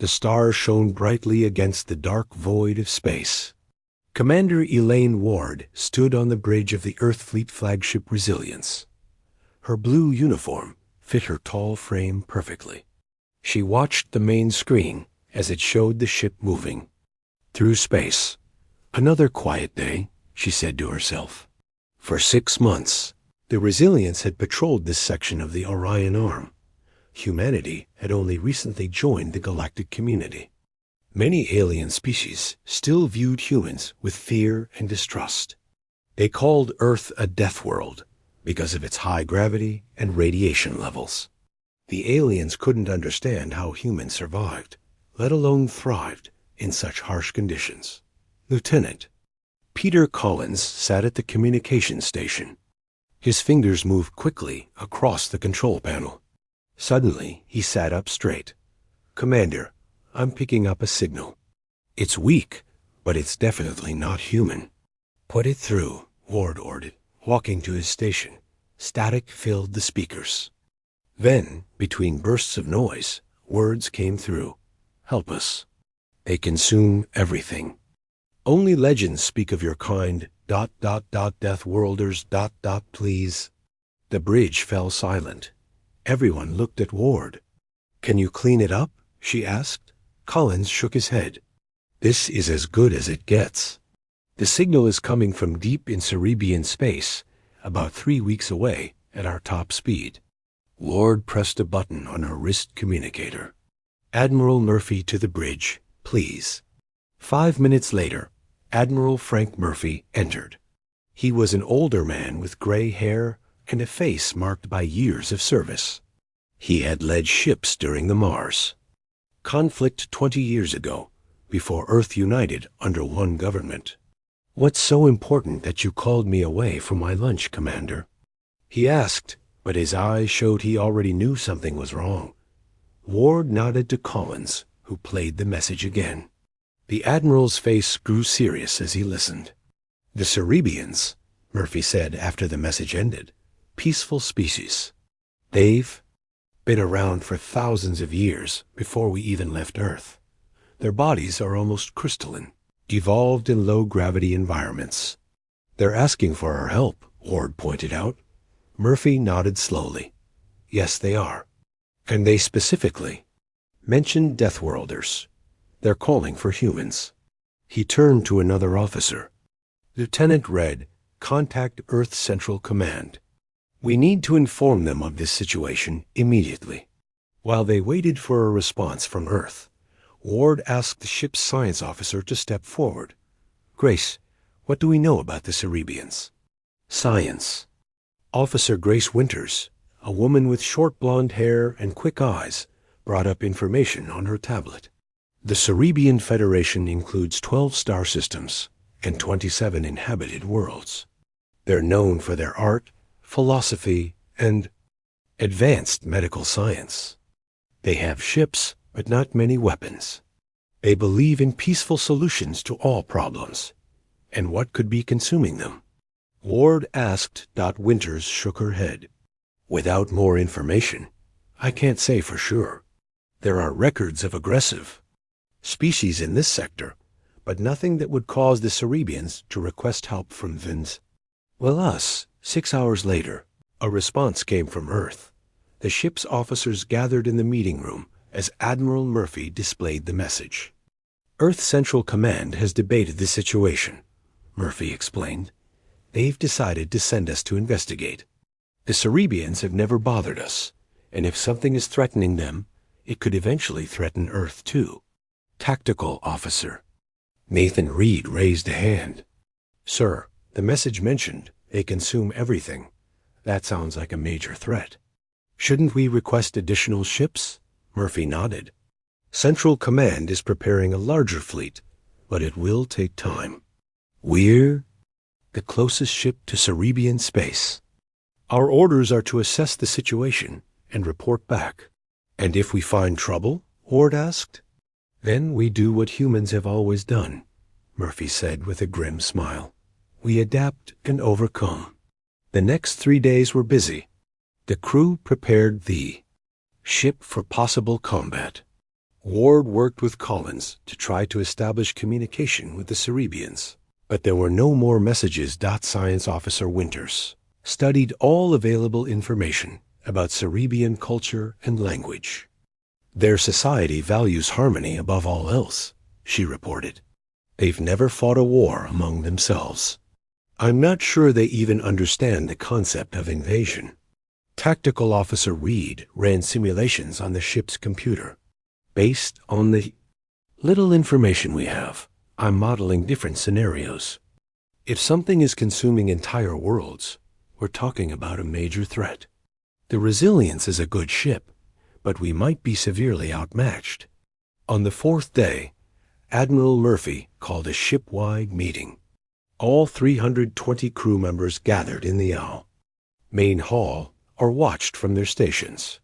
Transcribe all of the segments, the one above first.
The stars shone brightly against the dark void of space. Commander Elaine Ward stood on the bridge of the Earth Fleet flagship Resilience. Her blue uniform fit her tall frame perfectly. She watched the main screen as it showed the ship moving through space. Another quiet day, she said to herself. For 6 months, the Resilience had patrolled this section of the Orion Arm. Humanity had only recently joined the galactic community. Many alien species still viewed humans with fear and distrust. They called Earth a death world because of its high gravity and radiation levels. The aliens couldn't understand how humans survived, let alone thrived, in such harsh conditions. Lieutenant Peter Collins sat at the communications station. His fingers moved quickly across the control panel. Suddenly, he sat up straight. Commander, I'm picking up a signal. It's weak, but it's definitely not human. Put it through, Ward ordered, walking to his station. Static filled the speakers. Then, between bursts of noise, words came through. Help us. They consume everything. Only legends speak of your kind, ... Deathworlders, ... please. The bridge fell silent. Everyone looked at Ward. Can you clean it up? She asked. Collins shook his head. This is as good as it gets. The signal is coming from deep in Cerebian space, about 3 weeks away at our top speed. Ward pressed a button on her wrist communicator. Admiral Murphy to the bridge, please. 5 minutes later, Admiral Frank Murphy entered. He was an older man with gray hair and a face marked by years of service. He had led ships during the Mars conflict 20 years ago, before Earth united under one government. What's so important that you called me away from my lunch, Commander? He asked, but his eyes showed he already knew something was wrong. Ward nodded to Collins, who played the message again. The Admiral's face grew serious as he listened. The Cerebians, Murphy said after the message ended, peaceful species. They've been around for thousands of years before we even left Earth. Their bodies are almost crystalline, evolved in low-gravity environments. They're asking for our help, Ward pointed out. Murphy nodded slowly. Yes, they are. And they specifically mentioned Deathworlders. They're calling for humans. He turned to another officer. Lieutenant Red, contact Earth Central Command. We need to inform them of this situation immediately. While they waited for a response from Earth, Ward asked the ship's science officer to step forward. Grace, what do we know about the Cerebians? Science. Officer Grace Winters, a woman with short blonde hair and quick eyes, brought up information on her tablet. The Cerebian Federation includes 12 star systems and 27 inhabited worlds. They're known for their art, philosophy, and advanced medical science. They have ships, but not many weapons. They believe in peaceful solutions to all problems. And what could be consuming them? Ward asked. Winters shook her head. Without more information, I can't say for sure. There are records of aggressive species in this sector, but nothing that would cause the Cerebians to request help from Vins. Well, us. 6 hours later, a response came from Earth. The ship's officers gathered in the meeting room as Admiral Murphy displayed the message. Earth Central Command has debated the situation, Murphy explained. They've decided to send us to investigate. The Cerebians have never bothered us, and if something is threatening them, it could eventually threaten Earth too. Tactical Officer Nathan Reed raised a hand. Sir, the message mentioned they consume everything. That sounds like a major threat. Shouldn't we request additional ships? Murphy nodded. Central Command is preparing a larger fleet, but it will take time. We're the closest ship to Cerebian space. Our orders are to assess the situation and report back. And if we find trouble? Ward asked. Then we do what humans have always done, Murphy said with a grim smile. We adapt and overcome. The next 3 days were busy. The crew prepared the ship for possible combat. Ward worked with Collins to try to establish communication with the Cerebians, but there were no more messages. Science Officer Winters studied all available information about Cerebian culture and language. Their society values harmony above all else, she reported. They've never fought a war among themselves. I'm not sure they even understand the concept of invasion. Tactical Officer Reed ran simulations on the ship's computer. Based on the little information we have, I'm modeling different scenarios. If something is consuming entire worlds, we're talking about a major threat. The Resilience is a good ship, but we might be severely outmatched. On the fourth day, Admiral Murphy called a ship-wide meeting. All 320 crew members gathered in the Owl main hall or watched from their stations.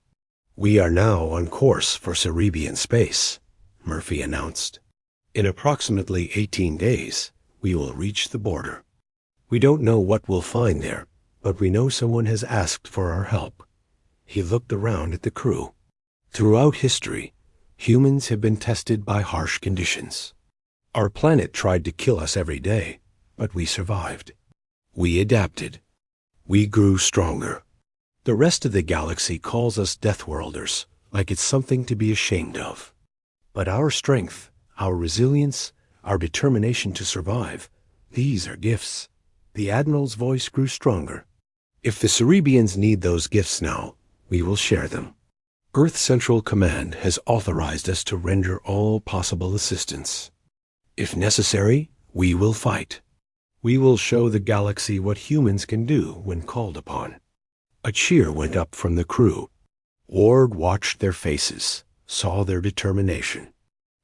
We are now on course for Cerebian space, Murphy announced. In approximately 18 days, we will reach the border. We don't know what we'll find there, but we know someone has asked for our help. He looked around at the crew. Throughout history, humans have been tested by harsh conditions. Our planet tried to kill us every day, but we survived. We adapted. We grew stronger. The rest of the galaxy calls us Deathworlders, like it's something to be ashamed of. But our strength, our resilience, our determination to survive, these are gifts. The Admiral's voice grew stronger. If the Cerebians need those gifts now, we will share them. Earth Central Command has authorized us to render all possible assistance. If necessary, we will fight. We will show the galaxy what humans can do when called upon. A cheer went up from the crew. Ward watched their faces, saw their determination.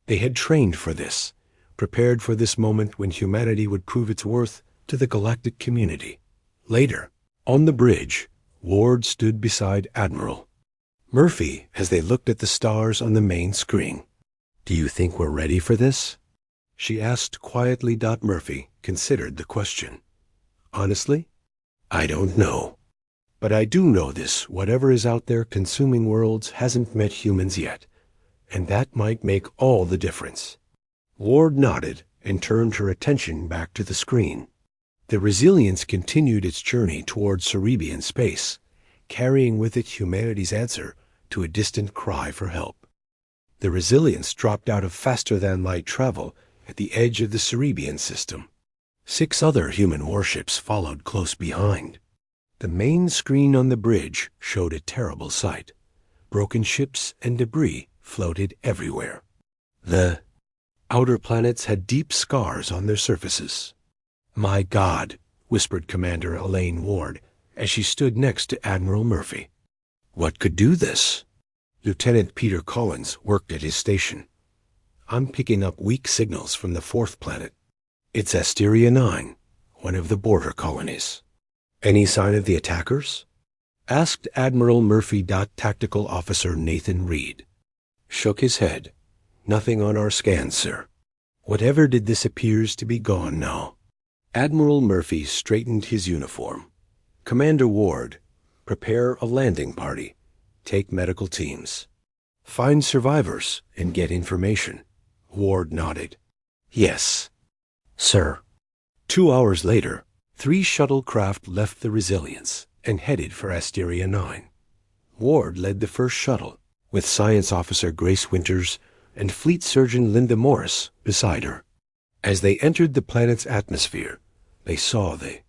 They had trained for this, prepared for this moment when humanity would prove its worth to the galactic community. Later, on the bridge, Ward stood beside Admiral Murphy as they looked at the stars on the main screen. "Do you think we're ready for this?" she asked quietly. Murphy considered the question. "Honestly, I don't know. But I do know this: whatever is out there consuming worlds hasn't met humans yet, and that might make all the difference." Ward nodded and turned her attention back to the screen. The Resilience continued its journey toward Cerebian space, carrying with it humanity's answer to a distant cry for help. The Resilience dropped out of faster-than-light travel at the edge of the Cerebian system. 6 other human warships followed close behind. The main screen on the bridge showed a terrible sight. Broken ships and debris floated everywhere. The outer planets had deep scars on their surfaces. "My God," whispered Commander Elaine Ward as she stood next to Admiral Murphy. "What could do this?" Lieutenant Peter Collins worked at his station. "I'm picking up weak signals from the 4th planet. It's Asteria 9, one of the border colonies." "Any sign of the attackers?" asked Admiral Murphy. Tactical Officer Nathan Reed shook his head. "Nothing on our scans, sir. Whatever did this appears to be gone now." Admiral Murphy straightened his uniform. "Commander Ward, prepare a landing party. Take medical teams. Find survivors and get information." Ward nodded. "Yes, sir." 2 hours later, 3 shuttlecraft left the Resilience and headed for Asteria 9. Ward led the first shuttle, with Science Officer Grace Winters and Fleet Surgeon Linda Morris beside her. As they entered the planet's atmosphere, they saw the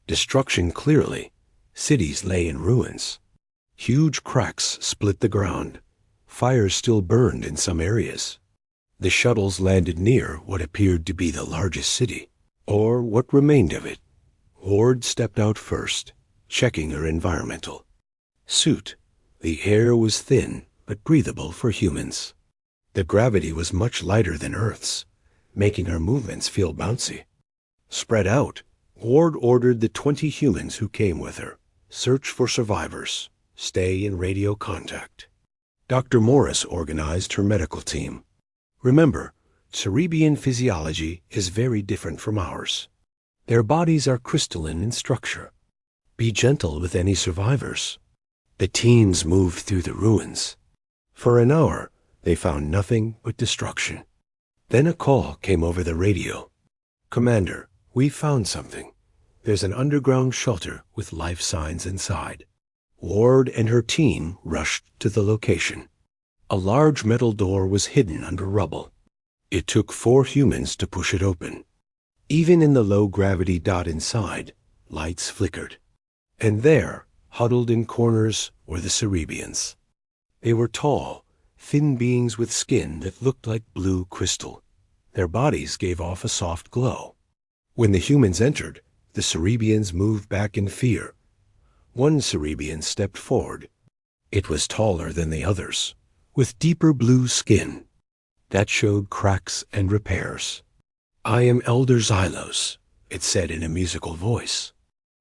destruction clearly. Cities lay in ruins. Huge cracks split the ground. Fires still burned in some areas. The shuttles landed near what appeared to be the largest city, or what remained of it. Ward stepped out first, checking her environmental suit. The air was thin but breathable for humans. The gravity was much lighter than Earth's, making her movements feel bouncy. Spread out, Ward ordered the 20 humans who came with her: search for survivors, stay in radio contact. Dr. Morris organized her medical team. Remember, Cerebian physiology is very different from ours. Their bodies are crystalline in structure. Be gentle with any survivors. The teams moved through the ruins. For an hour, They found nothing but destruction. Then a call came over the radio. "Commander, we found something. There's an underground shelter with life signs inside." Ward and her team rushed to the location. A large metal door was hidden under rubble. It took 4 humans to push it open. Even in the low-gravity dot inside, lights flickered. And there, huddled in corners, were the Cerebians. They were tall, thin beings with skin that looked like blue crystal. Their bodies gave off a soft glow. When the humans entered, the Cerebians moved back in fear. One Cerebian stepped forward. It was taller than the others, with deeper blue skin that showed cracks and repairs. "I am Elder Xylos," it said in a musical voice.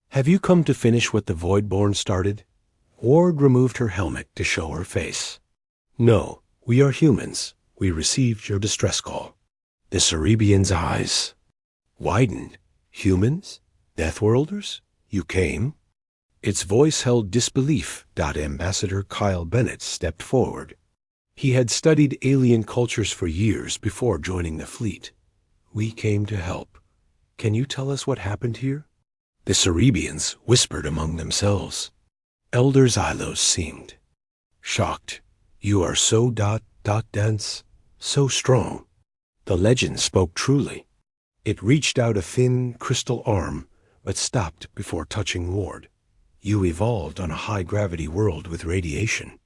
"Have you come to finish what the Voidborn started?" Ward removed her helmet to show her face. "No, we are humans. We received your distress call." The Cerebian's eyes widened. "Humans? Deathworlders? You came?" Its voice held disbelief. Ambassador Kyle Bennett stepped forward. He had studied alien cultures for years before joining the fleet. "We came to help. Can you tell us what happened here?" The Cerebians whispered among themselves. Elder Xylos seemed shocked. "You are so dense, so strong." The legend spoke truly. It reached out a thin, crystal arm, but stopped before touching Ward. "You evolved on a high-gravity world with radiation.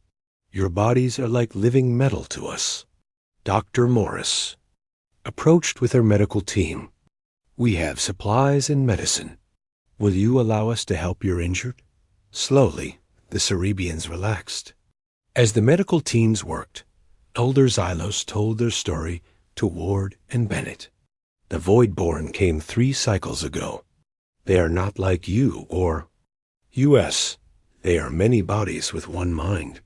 Your bodies are like living metal to us." Dr. Morris approached with her medical team. "We have supplies and medicine. Will you allow us to help your injured?" Slowly, the Cerebians relaxed. As the medical teams worked, Elder Xylos told their story to Ward and Bennett. "The Voidborn came 3 cycles ago. They are not like you or US. They are many bodies with one mind.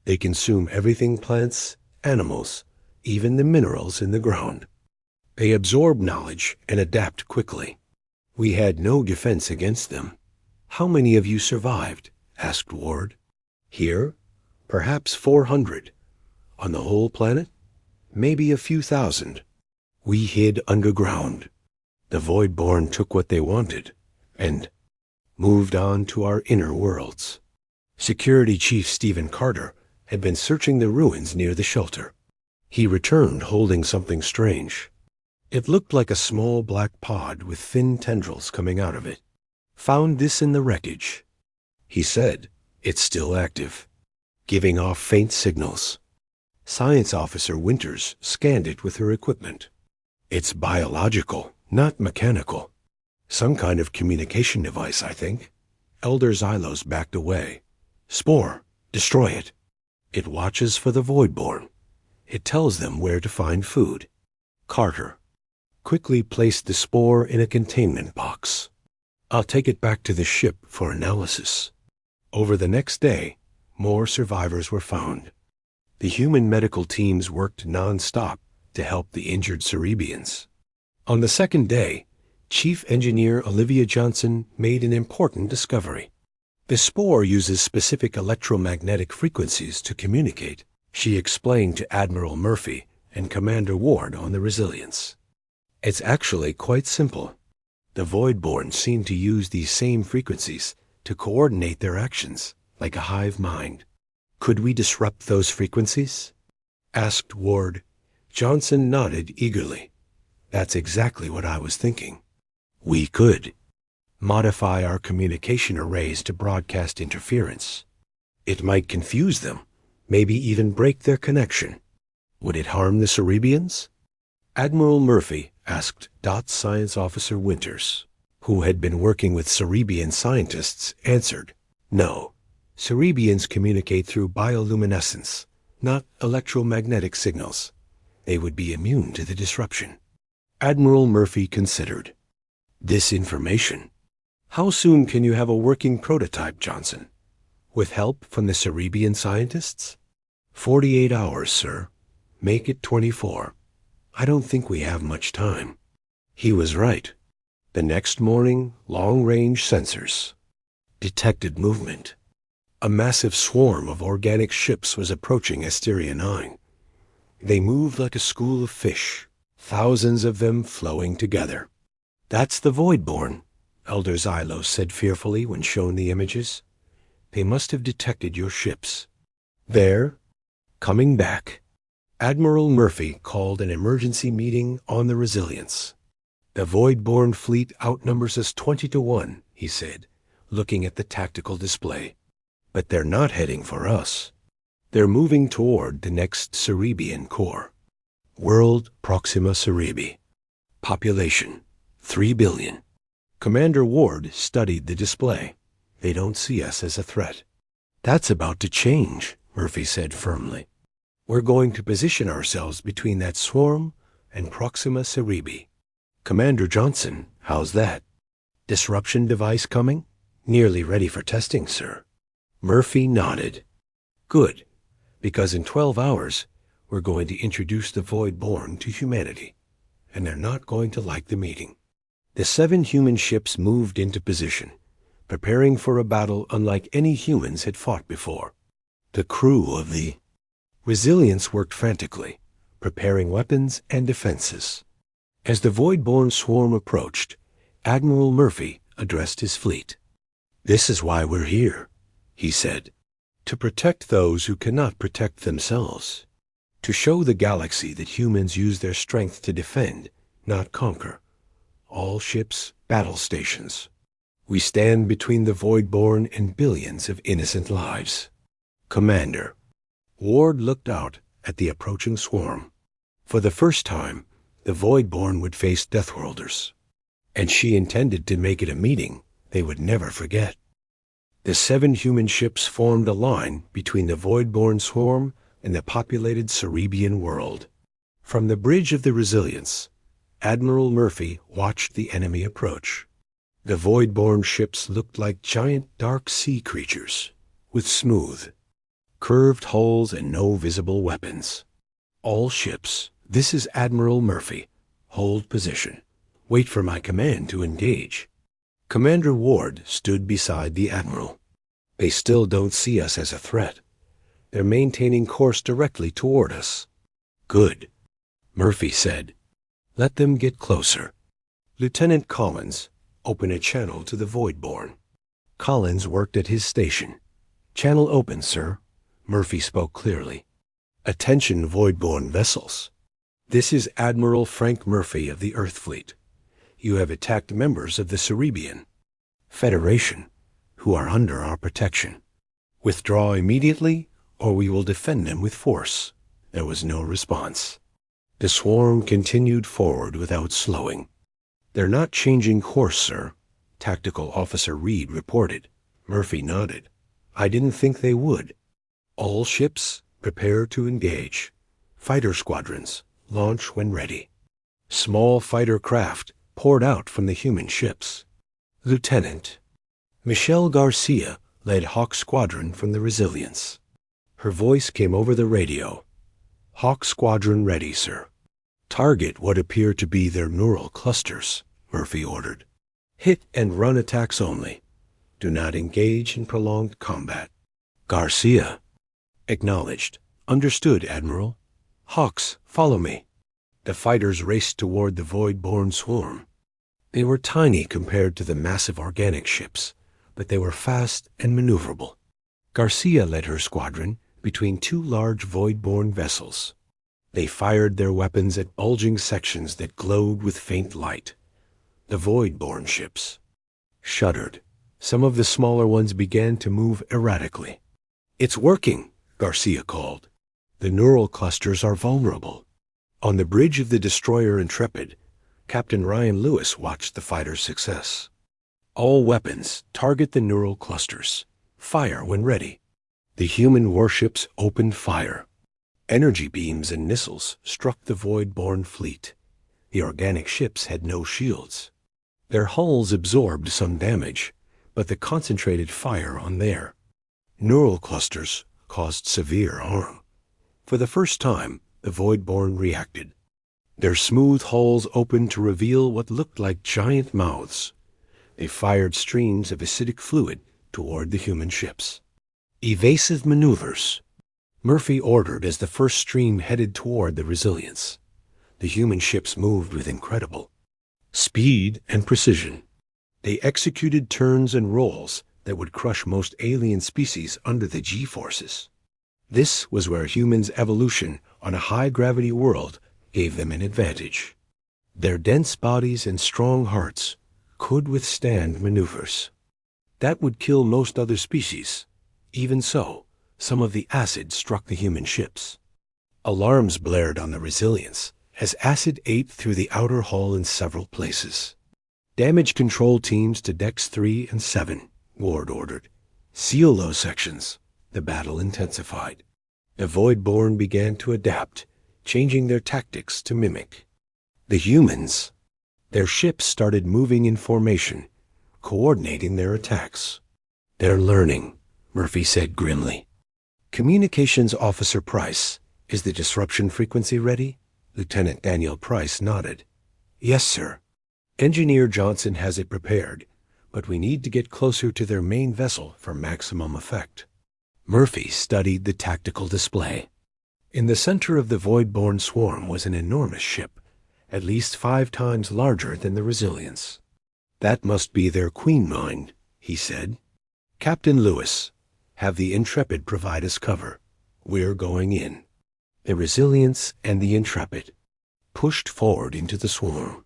They consume everything plants, animals, even the minerals in the ground. They absorb knowledge and adapt quickly. We had no defense against them." "How many of you survived?" asked Ward. "Here? Perhaps 400. On the whole planet? Maybe a few thousand. We hid underground. The Voidborn took what they wanted and moved on to our inner worlds." Security Chief Stephen Carter had been searching the ruins near the shelter. He returned holding something strange. It looked like a small black pod with thin tendrils coming out of it. "Found this in the wreckage," he said. "It's still active, giving off faint signals." Science Officer Winters scanned it with her equipment. "It's biological, not mechanical. Some kind of communication device, I think." Elder Xylos backed away. "Spore, destroy it. It watches for the Voidborn. It tells them where to find food." Carter quickly placed the spore in a containment box. "I'll take it back to the ship for analysis." Over the next day, more survivors were found. The human medical teams worked non-stop to help the injured Cerebians. On the second day, Chief Engineer Olivia Johnson made an important discovery. The spore uses specific electromagnetic frequencies to communicate. She explained to Admiral Murphy and Commander Ward on the resilience. "It's actually quite simple. The Voidborn seem to use these same frequencies to coordinate their actions, like a hive mind." "Could we disrupt those frequencies?" asked Ward. Johnson nodded eagerly. "That's exactly what I was thinking. We could modify our communication arrays to broadcast interference. It might confuse them, maybe even break their connection. Would it harm the Cerebians?" Admiral Murphy asked Science Officer Winters, who had been working with Cerebian scientists, answered, "No. Cerebians communicate through bioluminescence, not electromagnetic signals. They would be immune to the disruption." Admiral Murphy considered. "This information. How soon can you have a working prototype, Johnson? With help from the Cerebian scientists?" 48 hours, sir. Make it 24. I don't think we have much time." He was right. The next morning, long-range sensors detected movement. A massive swarm of organic ships was approaching Asteria 9. They moved like a school of fish, thousands of them flowing together. "That's the Voidborn," Elder Xylos said fearfully when shown the images. "They must have detected your ships. There, coming back." Admiral Murphy called an emergency meeting on the Resilience. "The Voidborn fleet outnumbers us 20-1, he said, looking at the tactical display. "But they're not heading for us. They're moving toward the next Cerebian core. World Proxima Cerebi. Population 3 billion. Commander Ward studied the display. "They don't see us as a threat." "That's about to change," Murphy said firmly. "We're going to position ourselves between that swarm and Proxima Cerebi." "Commander Johnson, how's that? Disruption device coming?" "Nearly ready for testing, sir." Murphy nodded. "Good, because in 12 hours, we're going to introduce the Voidborn to humanity, and they're not going to like the meeting." The 7 human ships moved into position, preparing for a battle unlike any humans had fought before. The crew of the Resilience worked frantically, preparing weapons and defenses. As the Voidborn swarm approached, Admiral Murphy addressed his fleet. "This is why we're here," he said. "To protect those who cannot protect themselves. To show the galaxy that humans use their strength to defend, not conquer. All ships, battle stations. We stand between the Voidborn and billions of innocent lives." "Commander." Ward looked out at the approaching swarm. For the first time, the Voidborn would face Deathworlders, and she intended to make it a meeting they would never forget. The 7 human ships formed a line between the Voidborn swarm and the populated Cerebian world. From the bridge of the Resilience, Admiral Murphy watched the enemy approach. The Voidborn ships looked like giant dark sea creatures, with smooth, curved hulls and no visible weapons. "All ships, this is Admiral Murphy. Hold position. Wait for my command to engage." Commander Ward stood beside the Admiral. "They still don't see us as a threat. They're maintaining course directly toward us." "Good," Murphy said. "Let them get closer." Lieutenant Collins opened a channel to the Voidborn. Collins worked at his station. "Channel open, sir." Murphy spoke clearly. "Attention Voidborn vessels. This is Admiral Frank Murphy of the Earth Fleet. You have attacked members of the Cerebian Federation, who are under our protection. Withdraw immediately, or we will defend them with force." There was no response. The swarm continued forward without slowing. "They're not changing course, sir," Tactical Officer Reed reported. Murphy nodded. "I didn't think they would." "All ships, prepare to engage. Fighter squadrons, launch when ready." Small fighter craft poured out from the human ships. Lieutenant Michelle Garcia led Hawk Squadron from the Resilience. Her voice came over the radio. "Hawk Squadron ready, sir." "Target what appear to be their neural clusters," Murphy ordered. "Hit and run attacks only. Do not engage in prolonged combat." Garcia acknowledged. "Understood, Admiral." "Hawks, follow me." The fighters raced toward the Voidborn swarm. They were tiny compared to the massive organic ships, but they were fast and maneuverable. Garcia led her squadron between 2 large Voidborn vessels. They fired their weapons at bulging sections that glowed with faint light. The Voidborn ships shuddered. Some of the smaller ones began to move erratically. "It's working," Garcia called. "The neural clusters are vulnerable." On the bridge of the destroyer Intrepid, Captain Ryan Lewis watched the fighter's success. "All weapons, target the neural clusters. Fire when ready." The human warships opened fire. Energy beams and missiles struck the Voidborn fleet. The organic ships had no shields. Their hulls absorbed some damage, but the concentrated fire on their neural clusters caused severe harm. For the first time, the Voidborn reacted. Their smooth hulls opened to reveal what looked like giant mouths. They fired streams of acidic fluid toward the human ships. Evasive maneuvers. Murphy ordered as the first stream headed toward the Resilience. The human ships moved with incredible speed and precision. They executed turns and rolls that would crush most alien species under the G-forces. This was where humans' evolution on a high-gravity world gave them an advantage. Their dense bodies and strong hearts could withstand maneuvers that would kill most other species. Even so, some of the acid struck the human ships. Alarms blared on the Resilience as acid ate through the outer hull in several places. Damage control teams to decks 3 and 7, Ward ordered. Seal those sections. The battle intensified. The Voidborn began to adapt, changing their tactics to mimic the humans. Their ships started moving in formation, coordinating their attacks. They're learning, Murphy said grimly. Communications Officer Price, is the disruption frequency ready? Lieutenant Daniel Price nodded. Yes, sir. Engineer Johnson has it prepared, but we need to get closer to their main vessel for maximum effect. Murphy studied the tactical display. In the center of the Voidborn swarm was an enormous ship, at least 5 times larger than the Resilience. That must be their Queen Mind, he said. Captain Lewis, have the Intrepid provide us cover. We're going in. The Resilience and the Intrepid pushed forward into the swarm.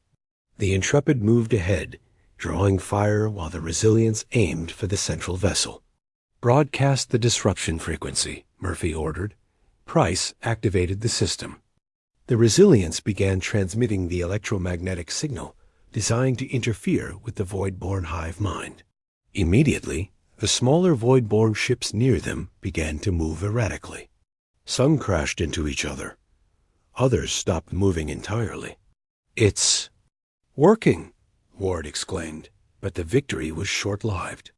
The Intrepid moved ahead, drawing fire while the Resilience aimed for the central vessel. Broadcast the disruption frequency, Murphy ordered. Price activated the system. The Resilience began transmitting the electromagnetic signal designed to interfere with the Voidborn hive mind. Immediately, the smaller Voidborn ships near them began to move erratically. Some crashed into each other. Others stopped moving entirely. It's working, Ward exclaimed, but the victory was short-lived.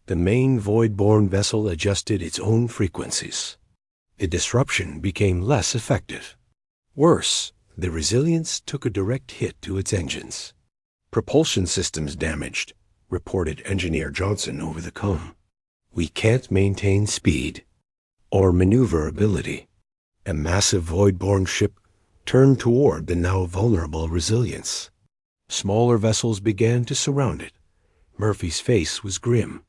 The main Voidborn vessel adjusted its own frequencies. The disruption became less effective. Worse, the Resilience took a direct hit to its engines. Propulsion systems damaged, reported Engineer Johnson over the com. We can't maintain speed or maneuverability. A massive Voidborn ship turned toward the now vulnerable Resilience. Smaller vessels began to surround it. Murphy's face was grim.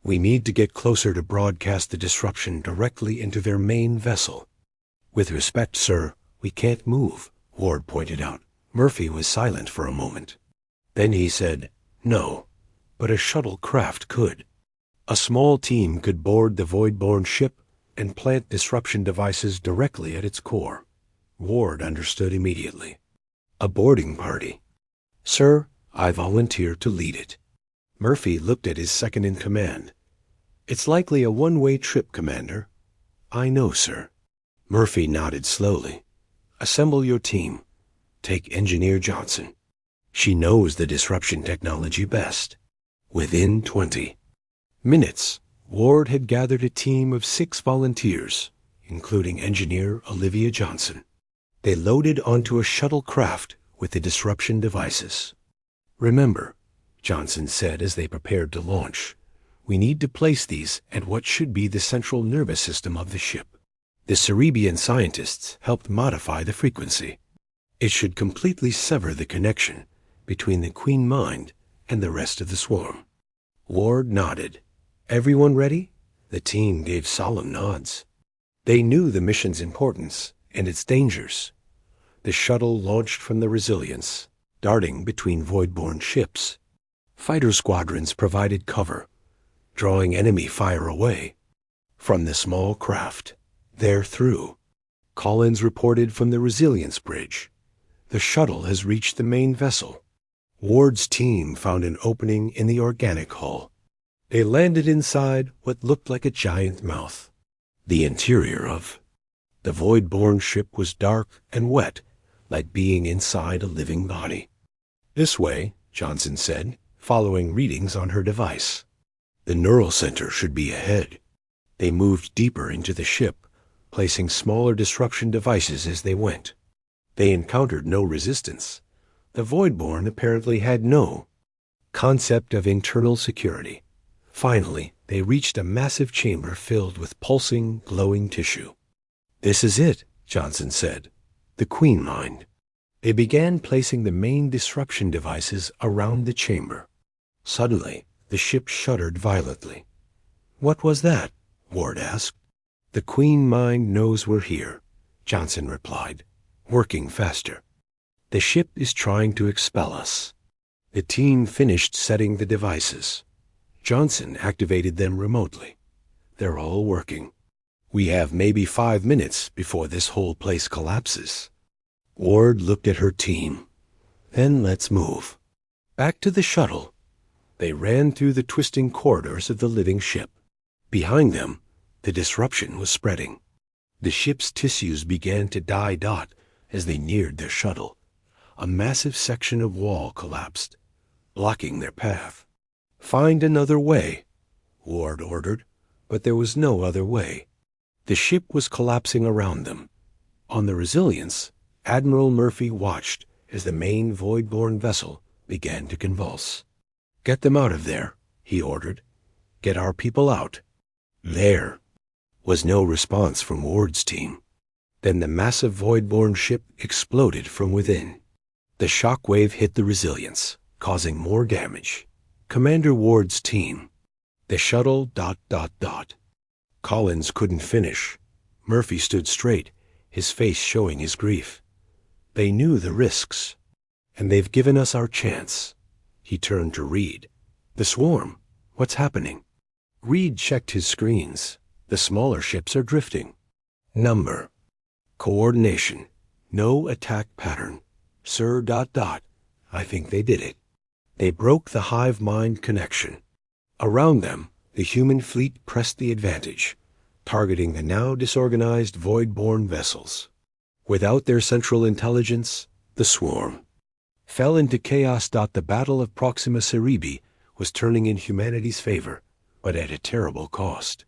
We need to get closer to broadcast the disruption directly into their main vessel. With respect, sir, we can't move, Ward pointed out. Murphy was silent for a moment. Then he said, no, but a shuttle craft could. A small team could board the Voidborn ship and plant disruption devices directly at its core. Ward understood immediately. A boarding party. Sir, I volunteer to lead it. Murphy looked at his second-in-command. It's likely a one-way trip, Commander. I know, sir. Murphy nodded slowly. Assemble your team. Take Engineer Johnson. She knows the disruption technology best. Within 20 minutes, Ward had gathered a team of 6 volunteers, including Engineer Olivia Johnson. They loaded onto a shuttle craft with the disruption devices. Remember, Johnson said as they prepared to launch, we need to place these at what should be the central nervous system of the ship. The Cerebian scientists helped modify the frequency. It should completely sever the connection between the Queen Mind and the rest of the swarm. Ward nodded. Everyone ready? The team gave solemn nods. They knew the mission's importance and its dangers. The shuttle launched from the Resilience, darting between Voidborn ships. Fighter squadrons provided cover, drawing enemy fire away from the small craft. They're through. Collins reported from the Resilience bridge. The shuttle has reached the main vessel. Ward's team found an opening in the organic hull. They landed inside what looked like a giant mouth. The interior of the Voidborn ship was dark and wet, like being inside a living body. This way, Johnson said, following readings on her device. The neural center should be ahead. They moved deeper into the ship, placing smaller disruption devices as they went. They encountered no resistance. The Voidborn apparently had no concept of internal security. Finally, they reached a massive chamber filled with pulsing, glowing tissue. "This is it," Johnson said. "The Queen Mind." They began placing the main disruption devices around the chamber. Suddenly, the ship shuddered violently. "What was that?" Ward asked. "The Queen Mind knows we're here," Johnson replied, working faster. "The ship is trying to expel us." The team finished setting the devices. Johnson activated them remotely. "They're all working. We have maybe 5 minutes before this whole place collapses." Ward looked at her team. "Then let's move." Back to the shuttle. They ran through the twisting corridors of the living ship. Behind them, the disruption was spreading. The ship's tissues began to die as they neared their shuttle. A massive section of wall collapsed, blocking their path. "Find another way," Ward ordered, but there was no other way. The ship was collapsing around them. On the Resilience, Admiral Murphy watched as the main void-borne vessel began to convulse. "Get them out of there," he ordered. "Get our people out." "There," was no response from Ward's team. Then the massive void-borne ship exploded from within. The shock wave hit the Resilience, causing more damage. Commander Ward's team. The shuttle ... Collins couldn't finish. Murphy stood straight, his face showing his grief. "They knew the risks, and they've given us our chance." He turned to Reed. "The swarm, what's happening?" Reed checked his screens. "The smaller ships are drifting." "Number. Coordination. No attack pattern. Sir ... I think they did it. They broke the hive mind connection." Around them, the human fleet pressed the advantage, targeting the now disorganized void-borne vessels. Without their central intelligence, the swarm fell into chaos. The Battle of Proxima Ceribi was turning in humanity's favor, but at a terrible cost.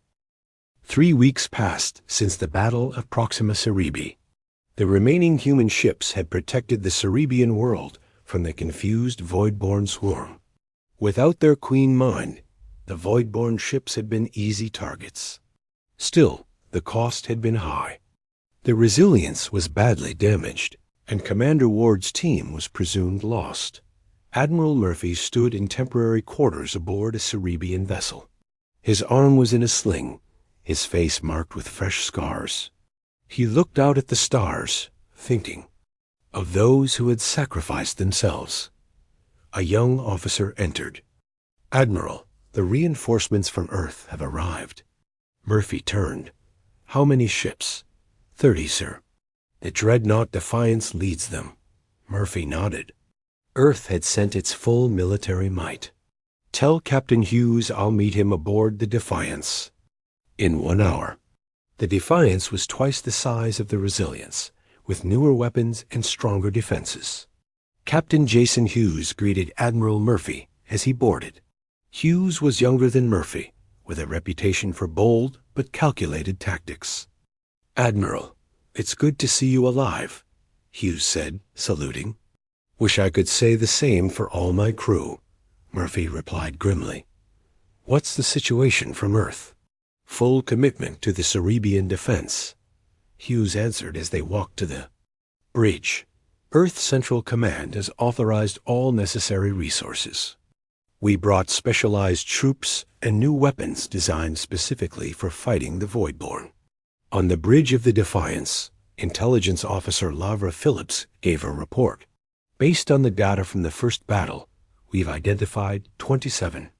3 weeks passed since the Battle of Proxima Ceribi. The remaining human ships had protected the Cerebian world from the confused void-borne swarm. Without their Queen Mind, the void-borne ships had been easy targets. Still, the cost had been high. The Resilience was badly damaged, and Commander Ward's team was presumed lost. Admiral Murphy stood in temporary quarters aboard a Cerebian vessel. His arm was in a sling, his face marked with fresh scars. He looked out at the stars, thinking of those who had sacrificed themselves. A young officer entered. "Admiral, the reinforcements from Earth have arrived." Murphy turned. "How many ships?" 30, sir. "The dreadnought Defiance leads them." Murphy nodded. Earth had sent its full military might. "Tell Captain Hughes I'll meet him aboard the Defiance." In 1 hour. The Defiance was twice the size of the Resilience, with newer weapons and stronger defenses. Captain Jason Hughes greeted Admiral Murphy as he boarded. Hughes was younger than Murphy, with a reputation for bold but calculated tactics. "Admiral, it's good to see you alive," Hughes said, saluting. "Wish I could say the same for all my crew," Murphy replied grimly. "What's the situation from Earth?" "Full commitment to the Cerebian defense," Hughes answered as they walked to the bridge. "Earth Central Command has authorized all necessary resources. We brought specialized troops and new weapons designed specifically for fighting the Voidborn." On the bridge of the Defiance, Intelligence Officer Lavra Phillips gave a report. "Based on the data from the first battle, we've identified 27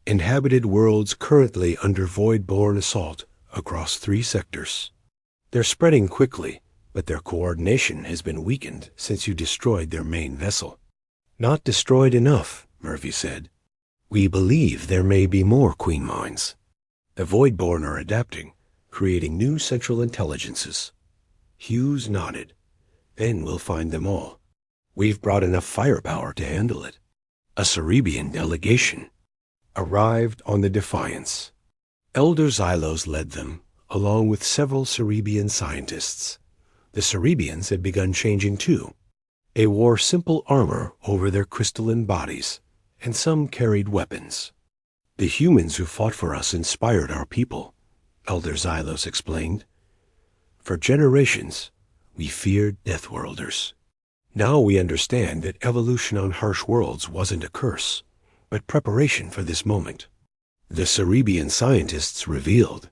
inhabited worlds currently under Voidborn assault across 3 sectors. They're spreading quickly, but their coordination has been weakened since you destroyed their main vessel." "Not destroyed enough," Murphy said. "We believe there may be more Queen Minds. The Voidborn are adapting, creating new central intelligences." Hughes nodded. "Then we'll find them all. We've brought enough firepower to handle it." A Cerebian delegation arrived on the Defiance. Elder Xylos led them, along with several Cerebian scientists. The Cerebians had begun changing too. They wore simple armor over their crystalline bodies, and some carried weapons. "The humans who fought for us inspired our people," Elder Xylos explained. For generations, we feared Deathworlders. Now we understand that evolution on harsh worlds wasn't a curse, but preparation for this moment. The Cerebian scientists revealed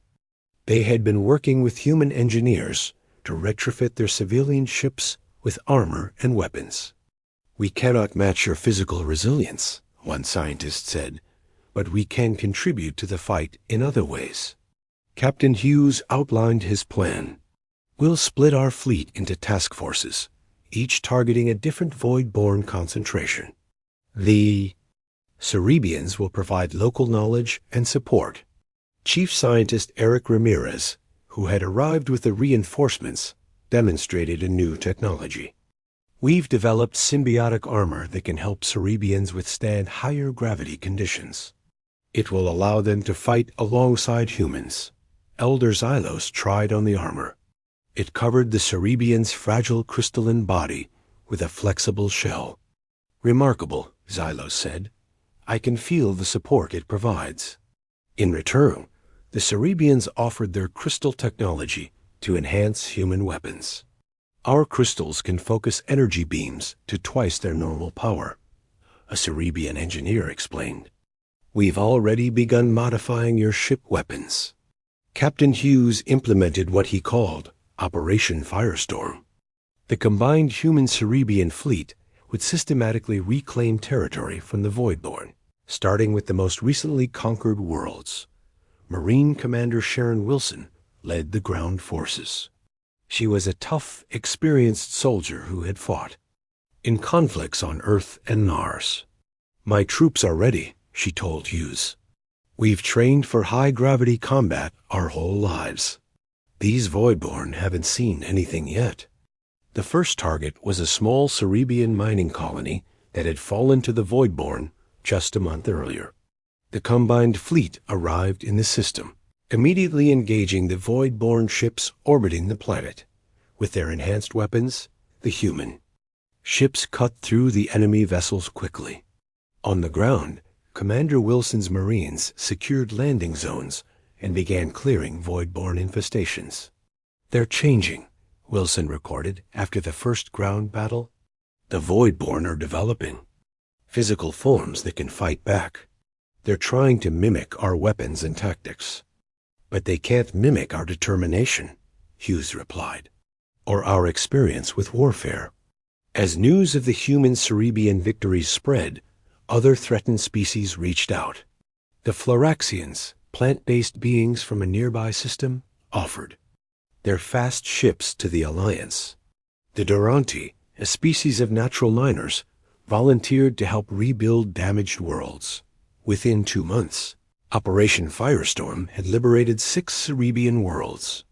they had been working with human engineers to retrofit their civilian ships with armor and weapons. "We cannot match your physical resilience," one scientist said, "but we can contribute to the fight in other ways." Captain Hughes outlined his plan. "We'll split our fleet into task forces, each targeting a different void-born concentration. The Cerebians will provide local knowledge and support." Chief Scientist Eric Ramirez, who had arrived with the reinforcements, demonstrated a new technology. "We've developed symbiotic armor that can help Cerebians withstand higher gravity conditions. It will allow them to fight alongside humans." Elder Xylos tried on the armor. It covered the Cerebian's fragile crystalline body with a flexible shell. "Remarkable," Xylos said. "I can feel the support it provides." In return, the Cerebians offered their crystal technology to enhance human weapons. "Our crystals can focus energy beams to twice their normal power," a Cerebian engineer explained. "We've already begun modifying your ship weapons." Captain Hughes implemented what he called Operation Firestorm. The combined human Cerebian fleet would systematically reclaim territory from the Voidborn, starting with the most recently conquered worlds. Marine Commander Sharon Wilson led the ground forces. She was a tough, experienced soldier who had fought in conflicts on Earth and Mars. "My troops are ready," she told Hughes. "We've trained for high-gravity combat our whole lives. These Voidborn haven't seen anything yet." The first target was a small Cerebian mining colony that had fallen to the Voidborn just a month earlier. The combined fleet arrived in the system, immediately engaging the Voidborn ships orbiting the planet. With their enhanced weapons, the human ships cut through the enemy vessels quickly. On the ground, Commander Wilson's Marines secured landing zones and began clearing Voidborn infestations. "They're changing," Wilson recorded after the first ground battle. "The Voidborn are developing physical forms that can fight back. They're trying to mimic our weapons and tactics." "But they can't mimic our determination," Hughes replied, "or our experience with warfare." As news of the human Cerebian victories spread, other threatened species reached out. The Floraxians, plant-based beings from a nearby system, offered their fast ships to the Alliance. The Duranti, a species of natural miners, volunteered to help rebuild damaged worlds. Within 2 months, Operation Firestorm had liberated 6 Cerebian worlds.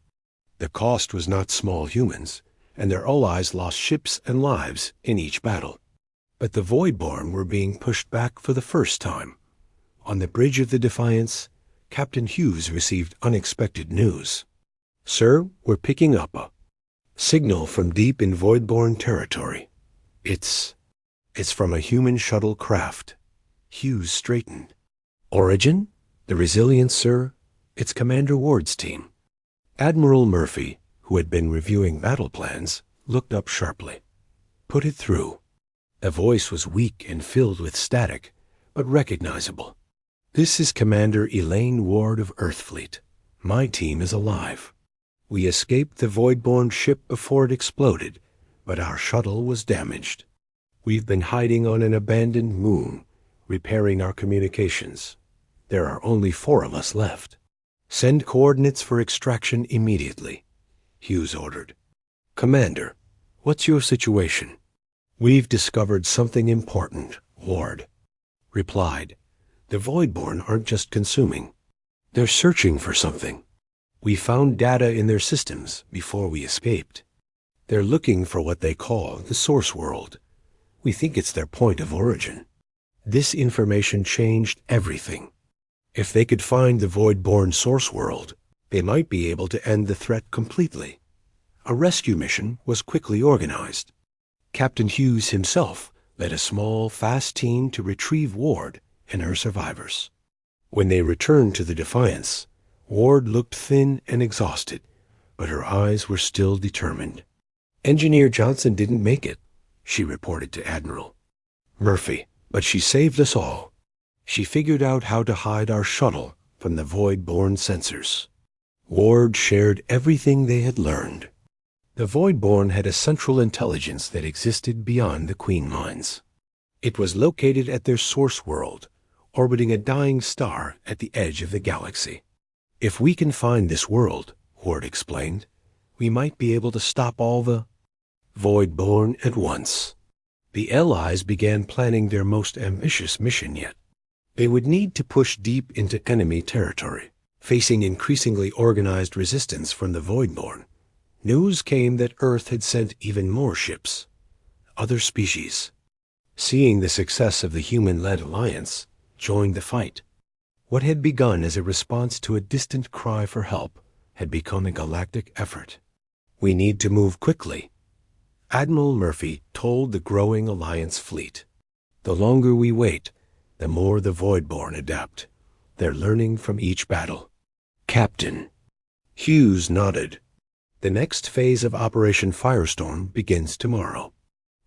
The cost was not small humans, and their allies lost ships and lives in each battle. But the Voidborn were being pushed back for the first time. On the bridge of the Defiance, Captain Hughes received unexpected news. "Sir, we're picking up a signal from deep in Voidborn territory. It's from a human shuttle craft." Hughes straightened. "Origin? The Resilience, sir? It's Commander Ward's team." Admiral Murphy, who had been reviewing battle plans, looked up sharply. "Put it through." The voice was weak and filled with static, but recognizable. "This is Commander Elaine Ward of Earthfleet. My team is alive. We escaped the Voidborn ship before it exploded, but our shuttle was damaged. We've been hiding on an abandoned moon, repairing our communications. There are only 4 of us left. Send coordinates for extraction immediately," Hughes ordered. "Commander, what's your situation?" "We've discovered something important," Ward replied. "The Voidborn aren't just consuming. They're searching for something. We found data in their systems before we escaped. They're looking for what they call the Source World. We think it's their point of origin. This information changed everything. If they could find the Voidborn Source World, they might be able to end the threat completely." A rescue mission was quickly organized. Captain Hughes himself led a small, fast team to retrieve Ward and her survivors. When they returned to the Defiance, Ward looked thin and exhausted, but her eyes were still determined. "Engineer Johnson didn't make it," she reported to Admiral Murphy, "but she saved us all. She figured out how to hide our shuttle from the void-born sensors." Ward shared everything they had learned. The void-born had a central intelligence that existed beyond the Queen Mines. It was located at their source world, orbiting a dying star at the edge of the galaxy. "If we can find this world," Ward explained, "we might be able to stop all the void-born at once." The Allies began planning their most ambitious mission yet. They would need to push deep into enemy territory, facing increasingly organized resistance from the void-born. News came that Earth had sent even more ships, other species. Seeing the success of the human-led alliance, joined the fight. What had begun as a response to a distant cry for help had become a galactic effort. "We need to move quickly," Admiral Murphy told the growing Alliance fleet. "The longer we wait, the more the void-born adapt. They're learning from each battle." Captain Hughes nodded. "The next phase of Operation Firestorm begins tomorrow.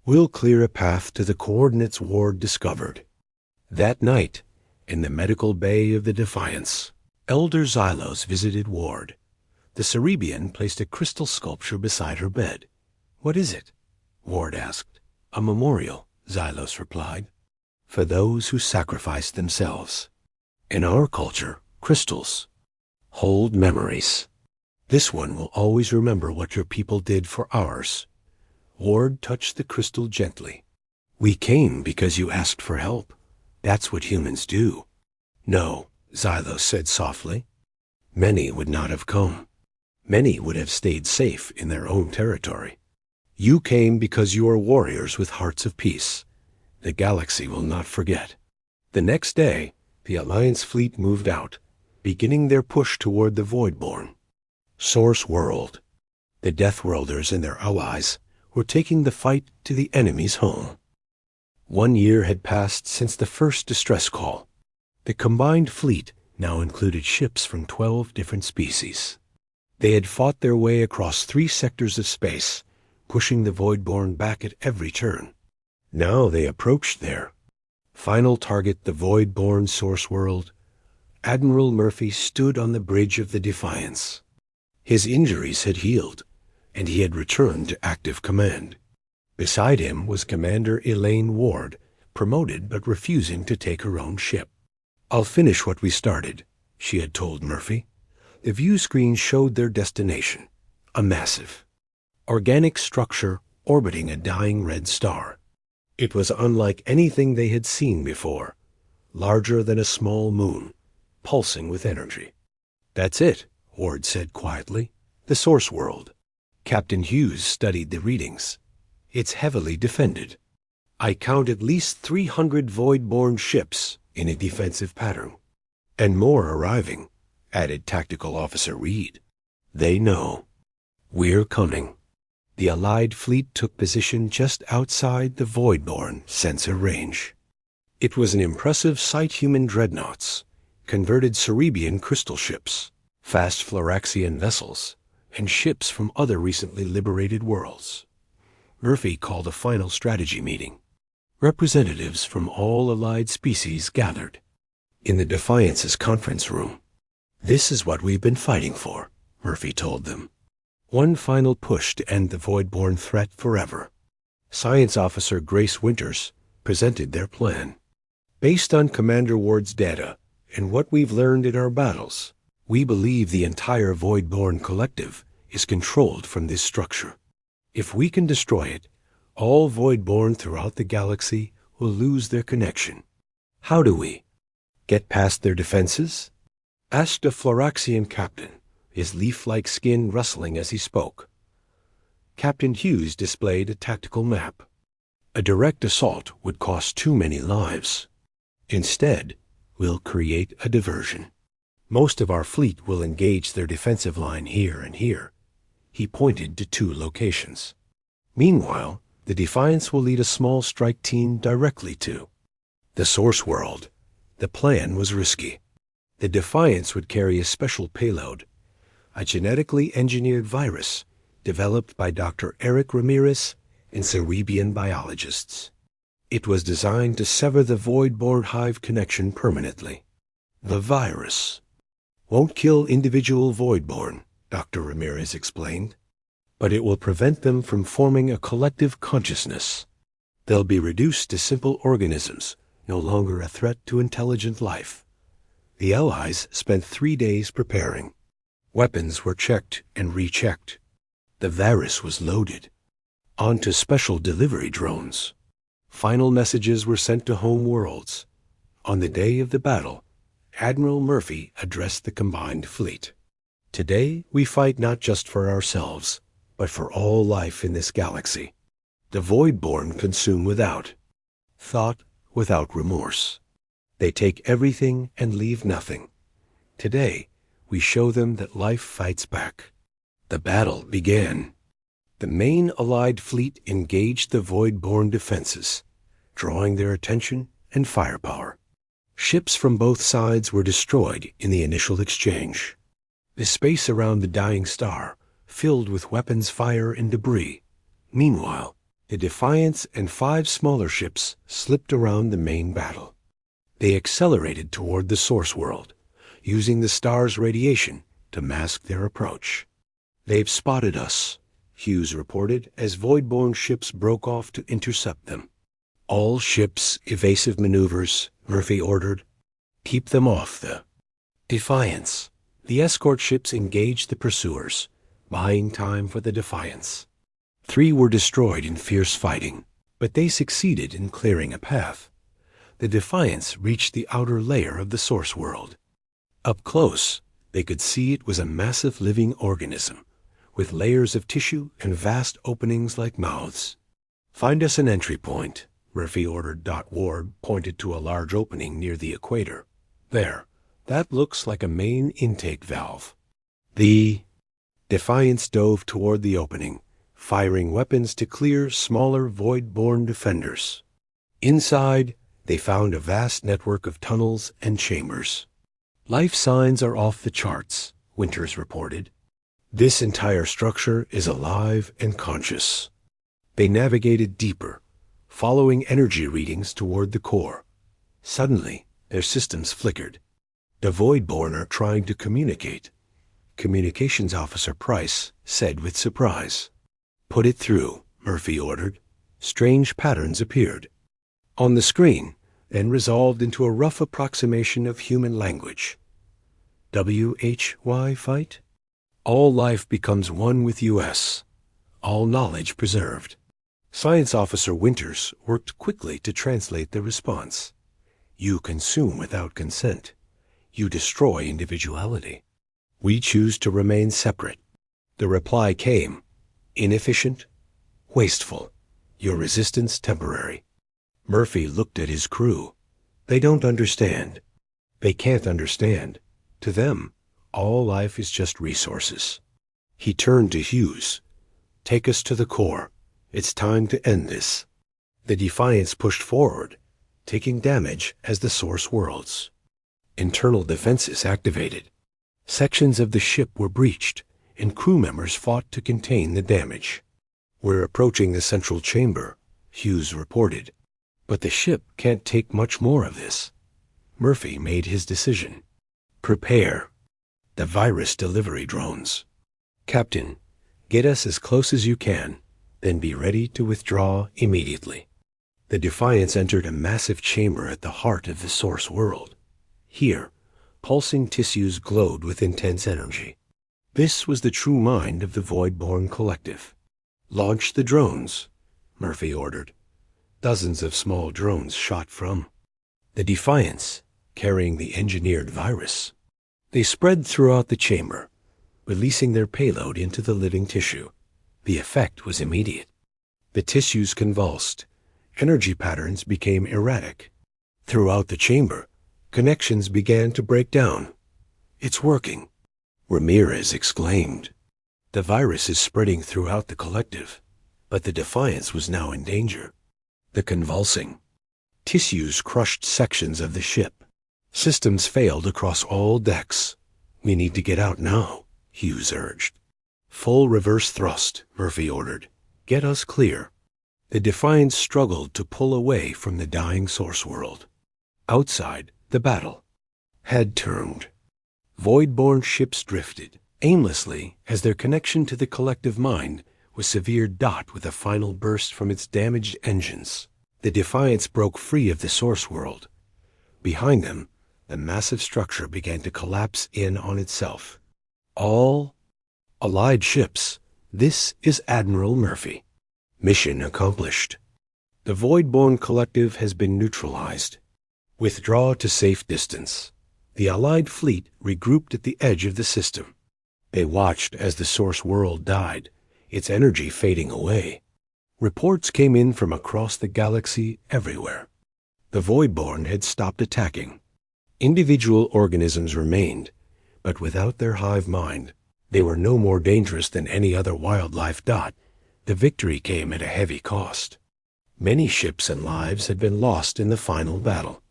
We'll clear a path to the coordinates Ward discovered." That night, in the medical bay of the Defiance, Elder Xylos visited Ward. The Cerebian placed a crystal sculpture beside her bed. "What is it?" Ward asked. "A memorial," Xylos replied, "for those who sacrificed themselves. In our culture, crystals hold memories. This one will always remember what your people did for ours." Ward touched the crystal gently. "We came because you asked for help. That's what humans do." "No," Xylos said softly. "Many would not have come. Many would have stayed safe in their own territory. You came because you are warriors with hearts of peace. The galaxy will not forget." The next day, the Alliance fleet moved out, beginning their push toward the Voidborn. Source World. The Deathworlders and their allies were taking the fight to the enemy's home. 1 year had passed since the first distress call. The combined fleet now included ships from 12 different species. They had fought their way across 3 sectors of space, pushing the Voidborn back at every turn. Now they approached their final target, the Voidborn source world. Admiral Murphy stood on the bridge of the Defiance. His injuries had healed, and he had returned to active command. Beside him was Commander Elaine Ward, promoted but refusing to take her own ship. "I'll finish what we started," she had told Murphy. The view screen showed their destination, a massive, organic structure orbiting a dying red star. It was unlike anything they had seen before, larger than a small moon, pulsing with energy. "That's it," Ward said quietly. "The source world." Captain Hughes studied the readings. "It's heavily defended. I count at least 300 Voidborn ships in a defensive pattern. And more arriving," added Tactical Officer Reed. "They know. We're coming." The Allied fleet took position just outside the Voidborn sensor range. It was an impressive sight: human dreadnoughts, converted Cerebian crystal ships, fast Floraxian vessels, and ships from other recently liberated worlds. Murphy called a final strategy meeting. Representatives from all allied species gathered in the Defiance's conference room. "This is what we've been fighting for," Murphy told them. One final push to end the Voidborn threat forever. Science Officer Grace Winters presented their plan. "Based on Commander Ward's data and what we've learned in our battles, we believe the entire Voidborn collective is controlled from this structure. If we can destroy it, all Voidborn throughout the galaxy will lose their connection." "How do we get past their defenses?" asked a Floraxian captain, his leaf-like skin rustling as he spoke. Captain Hughes displayed a tactical map. "A direct assault would cost too many lives. Instead, we'll create a diversion. Most of our fleet will engage their defensive line here and here." He pointed to 2 locations. "Meanwhile, the Defiance will lead a small strike team directly to the source world." The plan was risky. The Defiance would carry a special payload, a genetically engineered virus developed by Dr. Eric Ramirez and Cerebian biologists. It was designed to sever the void-born hive connection permanently. The virus won't kill individual void-born, Dr. Ramirez explained, but it will prevent them from forming a collective consciousness. They'll be reduced to simple organisms, no longer a threat to intelligent life. The Allies spent 3 days preparing. Weapons were checked and rechecked. The virus was loaded onto special delivery drones. Final messages were sent to home worlds. On the day of the battle, Admiral Murphy addressed the combined fleet. Today, we fight not just for ourselves, but for all life in this galaxy. The Voidborn consume without thought, without remorse. They take everything and leave nothing. Today, we show them that life fights back. The battle began. The main Allied fleet engaged the Voidborn defenses, drawing their attention and firepower. Ships from both sides were destroyed in the initial exchange. The space around the dying star filled with weapons fire and debris. Meanwhile, the Defiance and 5 smaller ships slipped around the main battle. They accelerated toward the source world, using the star's radiation to mask their approach. "They've spotted us," Hughes reported as Voidborn ships broke off to intercept them. "All ships, evasive maneuvers," Murphy ordered. "Keep them off the Defiance." The escort ships engaged the pursuers, buying time for the Defiance. 3 were destroyed in fierce fighting, but they succeeded in clearing a path. The Defiance reached the outer layer of the source world. Up close, they could see it was a massive living organism, with layers of tissue and vast openings like mouths. "Find us an entry point," Murphy ordered. Ward pointed to a large opening near the equator. "There, that looks like a main intake valve." The Defiance dove toward the opening, firing weapons to clear smaller void-born defenders. Inside, they found a vast network of tunnels and chambers. "Life signs are off the charts," Winters reported. "This entire structure is alive and conscious." They navigated deeper, following energy readings toward the core. Suddenly, their systems flickered. "The Voidborn are trying to communicate," Communications Officer Price said with surprise. "Put it through," Murphy ordered. Strange patterns appeared on the screen, then resolved into a rough approximation of human language. "WHY fight? All life becomes one with US. All knowledge preserved." Science Officer Winters worked quickly to translate the response. "You consume without consent. You destroy individuality. We choose to remain separate." The reply came: "Inefficient, wasteful. Your resistance temporary." Murphy looked at his crew. "They don't understand. They can't understand. To them, all life is just resources." He turned to Hughes. "Take us to the core. It's time to end this." The Defiance pushed forward, taking damage as the source worlds. Internal defenses activated. Sections of the ship were breached, and crew members fought to contain the damage. "We're approaching the central chamber," Hughes reported. "But the ship can't take much more of this." Murphy made his decision. "Prepare the virus delivery drones. Captain, get us as close as you can, then be ready to withdraw immediately." The Defiance entered a massive chamber at the heart of the source world. Here, pulsing tissues glowed with intense energy. This was the true mind of the Voidborn Collective. "Launch the drones," Murphy ordered. Dozens of small drones shot from the Defiance, carrying the engineered virus. They spread throughout the chamber, releasing their payload into the living tissue. The effect was immediate. The tissues convulsed. Energy patterns became erratic. Throughout the chamber, connections began to break down. "It's working," Ramirez exclaimed. "The virus is spreading throughout the collective." But the Defiance was now in danger. The convulsing tissues crushed sections of the ship. Systems failed across all decks. "We need to get out now," Hughes urged. "Full reverse thrust," Murphy ordered. "Get us clear." The Defiant struggled to pull away from the dying source world. Outside, the battle had turned. Void-born ships drifted aimlessly as their connection to the collective mind was severed with a final burst from its damaged engines. The Defiants broke free of the source world. Behind them, the massive structure began to collapse in on itself. All Allied ships, this is Admiral Murphy. Mission accomplished. The Void-born collective has been neutralized. Withdraw to safe distance. The Allied fleet regrouped at the edge of the system. They watched as the source world died, its energy fading away. Reports came in from across the galaxy everywhere. The Voidborn had stopped attacking. Individual organisms remained, but without their hive mind, they were no more dangerous than any other wildlife. The victory came at a heavy cost. Many ships and lives had been lost in the final battle.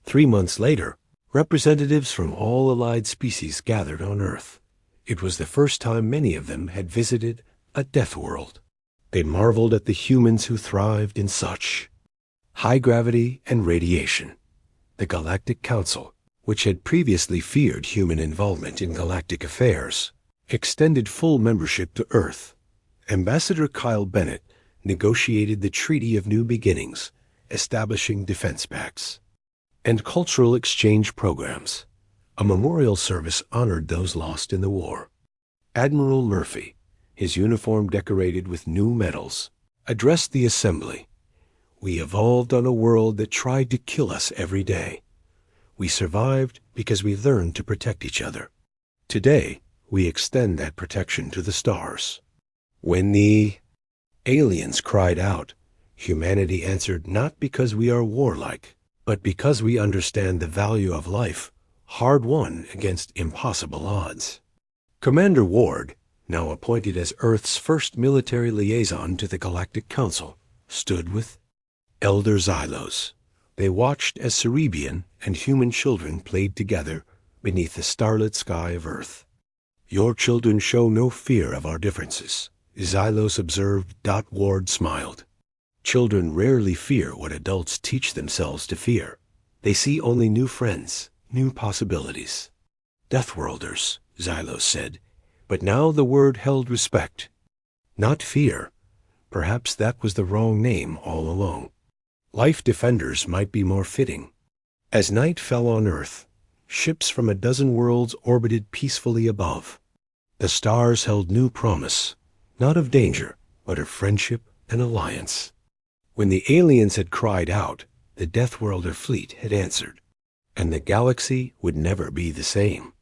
3 months later, representatives from all allied species gathered on Earth. It was the first time many of them had visited a death world. They marveled at the humans who thrived in such high gravity and radiation. The Galactic Council, which had previously feared human involvement in galactic affairs, extended full membership to Earth. Ambassador Kyle Bennett negotiated the Treaty of New Beginnings, establishing defense pacts and cultural exchange programs. A memorial service honored those lost in the war. Admiral Murphy, his uniform decorated with new medals, addressed the assembly. "We evolved on a world that tried to kill us every day. We survived because we learned to protect each other. Today, we extend that protection to the stars." When the aliens cried out, humanity answered, "Not because we are warlike, but because we understand the value of life, hard-won against impossible odds." Commander Ward, now appointed as Earth's first military liaison to the Galactic Council, stood with Elder Xylos. They watched as Cerebian and human children played together beneath the starlit sky of Earth. "Your children show no fear of our differences," Xylos observed. Ward smiled. "Children rarely fear what adults teach themselves to fear. They see only new friends, new possibilities." "Deathworlders," Xylos said, but now the word held respect, not fear. Perhaps that was the wrong name all along. Life Defenders might be more fitting. As night fell on Earth, ships from a dozen worlds orbited peacefully above. The stars held new promise, not of danger, but of friendship and alliance. When the aliens had cried out, the Deathworlder fleet had answered, and the galaxy would never be the same.